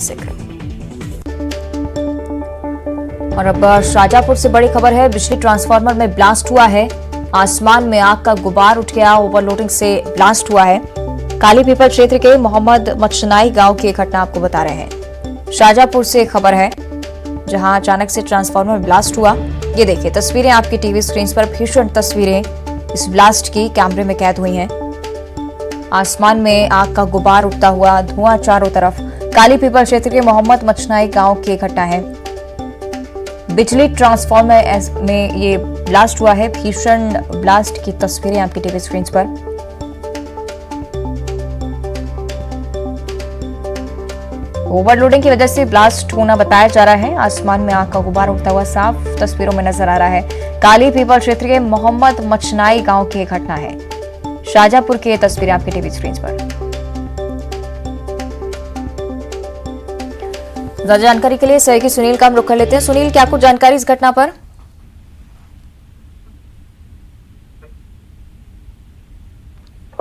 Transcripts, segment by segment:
जिक्र। और अब शाजापुर से बड़ी खबर है, बिजली ट्रांसफार्मर में ब्लास्ट हुआ है। आसमान में आग का गुबार उठ गया, ओवरलोडिंग से ब्लास्ट हुआ है। काली पीपल क्षेत्र के मोहम्मद मचनाई गांव की घटना आपको बता रहे हैं। शाजापुर से खबर है, जहां अचानक से ट्रांसफार्मर ब्लास्ट हुआ। ये देखिए तस्वीरें आपकी टीवी स्क्रीन पर, भीषण तस्वीरें इस ब्लास्ट की कैमरे में कैद हुई हैं। आसमान में आग का गुबार उठता हुआ, धुआं चारों तरफ। काली पीपल क्षेत्र के मोहम्मद मचनाई गांव की घटना है। बिजली ट्रांसफार्मर में ये ब्लास्ट हुआ है। भीषण ब्लास्ट की तस्वीरें आपकी टीवी स्क्रीन पर। ओवरलोडिंग की वजह से ब्लास्ट होना बताया जा रहा है। आसमान में आग का गुबार उठता हुआ साफ तस्वीरों में नजर आ रहा है। काली पीपल क्षेत्र के मोहम्मद मचनाई गांव की घटना है। शाजापुर की तस्वीरें आपकी टीवी स्क्रीन पर। ज्यादा जानकारी के लिए सहयोगी सुनील का हम रुख कर लेते हैं। सुनील, क्या कुछ जानकारी इस घटना पर?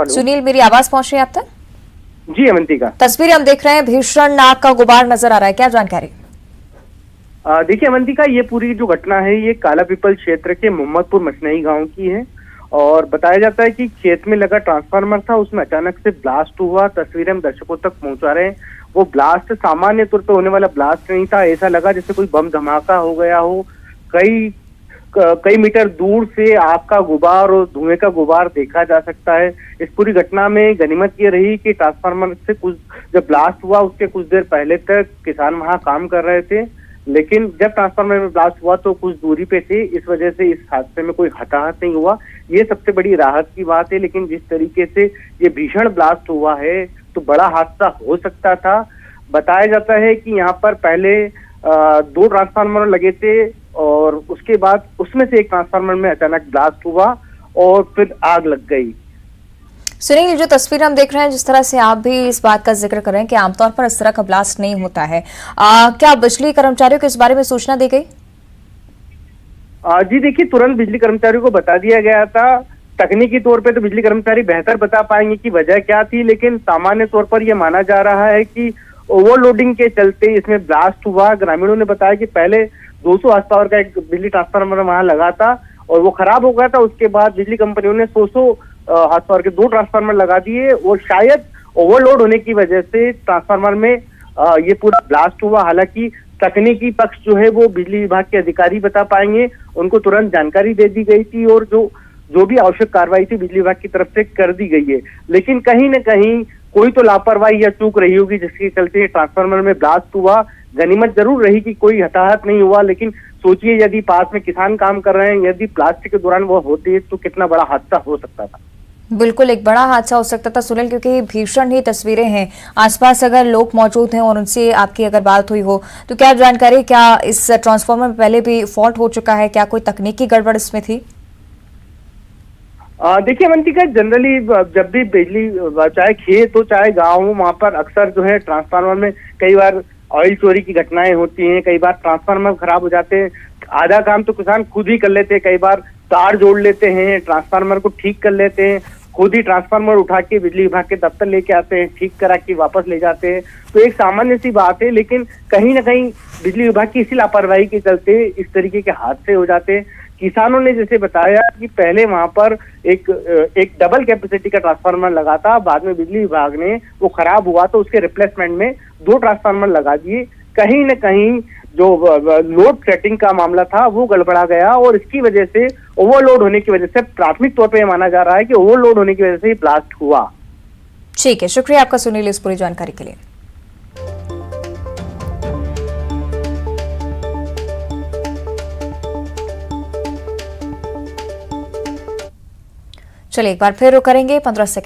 सुनील, मेरी आवाज पहुंच रही है आप तक? जी अवंतिका, तस्वीरें हम देख रहे हैं, भीषण आग का गुबार नजर आ रहा है, क्या जानकारी? देखिए अवंतिका, ये पूरी जो घटना है ये काला पीपल क्षेत्र के मोहम्मदपुर मचनाई गांव की है। और बताया जाता है कि खेत में लगा ट्रांसफार्मर था, उसमें अचानक से ब्लास्ट हुआ। तस्वीरें हम दर्शकों तक पहुंचा रहे हैं। वो ब्लास्ट सामान्य तौर पर होने वाला ब्लास्ट नहीं था, ऐसा लगा जैसे कोई बम धमाका हो गया हो। कई मीटर दूर से आग का गुबार और धुएं का गुबार देखा जा सकता है। इस पूरी घटना में गनीमत ये रही कि ट्रांसफार्मर से जब ब्लास्ट हुआ उसके कुछ देर पहले तक किसान वहां काम कर रहे थे, लेकिन जब ट्रांसफार्मर में ब्लास्ट हुआ तो कुछ दूरी पे थे, इस वजह से इस हादसे में कोई हताहत नहीं हुआ। ये सबसे बड़ी राहत की बात है। लेकिन जिस तरीके से ये भीषण ब्लास्ट हुआ है तो बड़ा हादसा हो सकता था। बताया जाता है कि यहाँ पर पहले 2 ट्रांसफार्मर लगे थे और उसके बाद उसमें से एक ट्रांसफार्मर में अचानक ब्लास्ट हुआ और फिर आग लग गई। सुनील, जो तस्वीर हम देख रहे हैं, जिस तरह से आप भी इस बात का जिक्र कर रहे हैं कि आमतौर पर इस तरह का ब्लास्ट नहीं होता है, क्या बिजली कर्मचारियों को इस बारे में सूचना दी गई? जी देखिए, तुरंत बिजली कर्मचारियों को बता दिया गया था। तकनीकी तौर पे तो बिजली कर्मचारी बेहतर बता पाएंगे कि वजह क्या थी, लेकिन सामान्य तौर पर यह माना जा रहा है कि ओवरलोडिंग के चलते इसमें ब्लास्ट हुआ। ग्रामीणों ने बताया कि पहले 200 हॉर्स पावर का एक बिजली ट्रांसफार्मर वहां लगा था और वो खराब हो गया था। उसके बाद बिजली कंपनियों ने 100 हॉर्स पावर के 2 ट्रांसफार्मर लगा दिए और शायद ओवरलोड होने की वजह से ट्रांसफार्मर में ये पूरा ब्लास्ट हुआ। हालांकि तकनीकी पक्ष जो है वो बिजली विभाग के अधिकारी बता पाएंगे। उनको तुरंत जानकारी दे दी गई थी और जो भी आवश्यक कार्रवाई थी बिजली विभाग की तरफ से कर दी गई है। लेकिन कहीं न कहीं कोई तो लापरवाही या चूक रही होगी जिसके चलते ट्रांसफार्मर में ब्लास्ट हुआ। गनीमत जरूर रही कि कोई हताहत नहीं हुआ, लेकिन सोचिए यदि पास में किसान काम कर रहे हैं, यदि ब्लास्ट के दौरान वो होती तो कितना बड़ा हादसा हो सकता था। बिल्कुल, एक बड़ा हादसा हो सकता था सुनील, क्योंकि भीषण ही तस्वीरें हैं। आसपास अगर लोग मौजूद हैं और उनसे आपकी अगर बात हुई हो तो क्या जानकारी, क्या इस ट्रांसफार्मर में पहले भी फॉल्ट हो चुका है? क्या कोई तकनीकी गड़बड़ इसमें थी? देखिए अवंतिका, जनरली जब भी बिजली चाहे खेत हो चाहे गांव हो, वहां पर अक्सर जो है ट्रांसफार्मर में कई बार ऑयल चोरी की घटनाएं होती हैं। कई बार ट्रांसफार्मर खराब हो जाते हैं। आधा काम तो किसान खुद ही कर लेते हैं। कई बार तार जोड़ लेते हैं, ट्रांसफार्मर को ठीक कर लेते हैं, खुद ही ट्रांसफार्मर उठा के बिजली विभाग के दफ्तर लेके आते हैं, ठीक करा के वापस ले जाते हैं। तो एक सामान्य सी बात है, लेकिन कहीं ना कहीं बिजली विभाग की इसी लापरवाही के चलते इस तरीके के हादसे हो जाते हैं। किसानों ने जैसे बताया कि पहले वहां पर एक डबल कैपेसिटी का ट्रांसफार्मर लगा था, बाद में बिजली विभाग ने वो खराब हुआ तो उसके रिप्लेसमेंट में 2 ट्रांसफार्मर लगा दिए। कहीं न कहीं जो लोड सेटिंग का मामला था वो गड़बड़ा गया और इसकी वजह से ओवरलोड होने की वजह से प्राथमिक तौर पर यह माना जा रहा है कि ओवरलोड होने की वजह से ब्लास्ट हुआ। ठीक है, शुक्रिया आपका सुनील इस पूरी जानकारी के लिए। चलिए एक बार फिर रुक करेंगे 15 सेकंड।